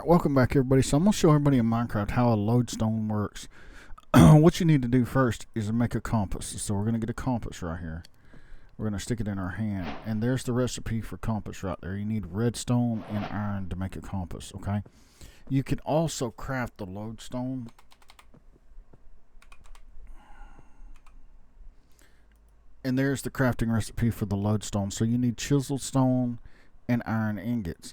welcome back everybody. So I'm going to show everybody in Minecraft how a lodestone works. What you need to do first is make a compass. So we're going to get a compass right here. We're going to stick it in our hand. And there's the recipe for compass right there. You need redstone and iron to make a compass, okay? You can also craft the lodestone. And there's the crafting recipe for the lodestone. So you need chiseled stone and iron ingots.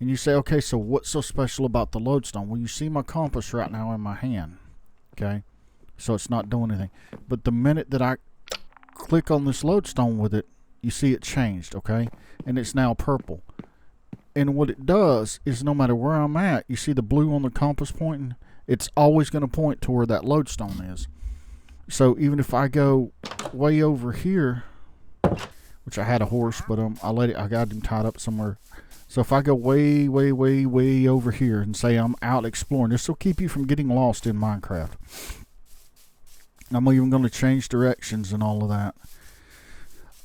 And you say, okay, so what's so special about the lodestone? Well, you see my compass right now in my hand, okay? So it's not doing anything. But the minute that I click on this lodestone with it, you see it changed, okay? And it's now purple. And what it does is no matter where I'm at, you see the blue on the compass pointing? It's always going to point to where that lodestone is. So even if I go way over here, which I had a horse, but I got him tied up somewhere. So if I go way over here and say I'm out exploring, this will keep you from getting lost in Minecraft. I'm even going to change directions and all of that.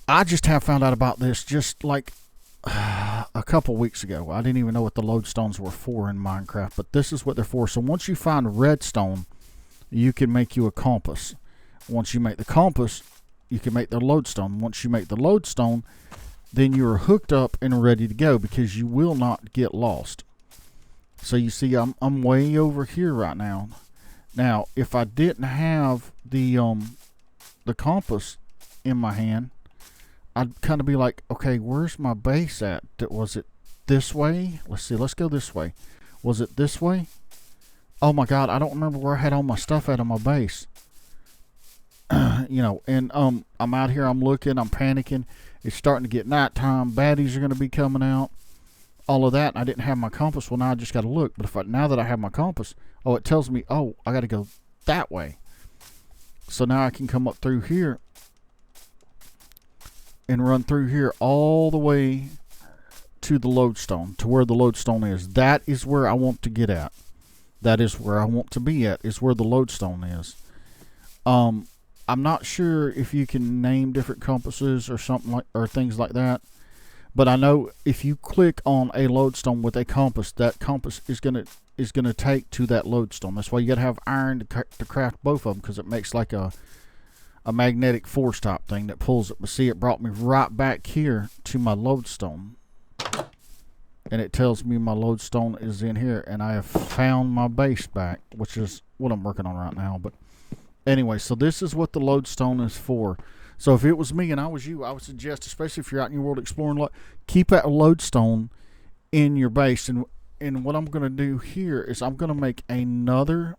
I just have found out about this just like a couple weeks ago. I didn't even know what the lodestones were for in Minecraft, but this is what they're for. So once you find redstone, you can make you a compass. Once you make the compass, you can make the lodestone. Once you make the lodestone, then you're hooked up and ready to go because you will not get lost. So you see I'm way over here right now. Now, if I didn't have the compass in my hand, I'd kind of be like, okay, where's my base at? Was it this way? Let's see, let's go this way. Was it this way? Oh my god, I don't remember where I had all my stuff at on my base. You know, and I'm out here, I'm looking, I'm panicking. It's starting to get nighttime. Baddies are going to be coming out. All of that. I didn't have my compass. Well, now I just got to look. But now that I have my compass, it tells me, oh, I got to go that way. So now I can come up through here and run through here all the way to the lodestone, to where the lodestone is. That is where I want to get at. That is where I want to be at, is where the lodestone is. I'm not sure if you can name different compasses or something like, or things like that. But I know if you click on a lodestone with a compass, that compass is gonna take to that lodestone. That's why you gotta have iron to craft both of them, because it makes like a magnetic force type thing that pulls it. But see, it brought me right back here to my lodestone, and it tells me my lodestone is in here, and I have found my base back, which is what I'm working on right now. But anyway, so this is what the lodestone is for. So if it was me and I was you, I would suggest, especially if you're out in your world exploring, keep that lodestone in your base. And what I'm going to do here is I'm going to make another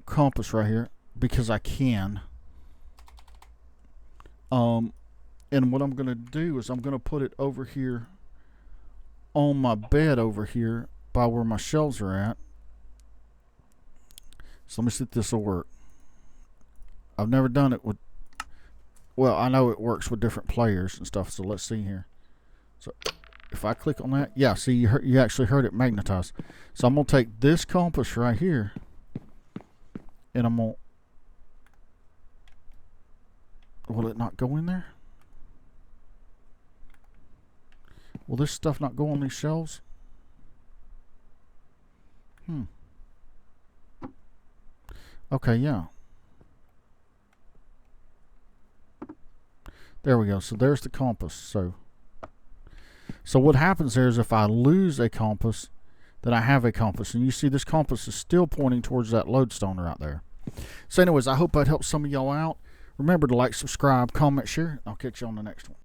compass right here, because I can. And what I'm going to do is I'm going to put it over here on my bed over here by where my shelves are at. So let me see if this will work. I've never done it with, well, I know it works with different players and stuff, so let's see here. So if I click on that, yeah, see, you actually heard it magnetize. So I'm going to take this compass right here, and I'm going to, will it not go in there? Will this stuff not go on these shelves? Okay, yeah. There we go. So there's the compass. So what happens there is if I lose a compass, then I have a compass. And you see this compass is still pointing towards that lodestone right there. So anyways, I hope that helps some of y'all out. Remember to like, subscribe, comment, share. I'll catch you on the next one.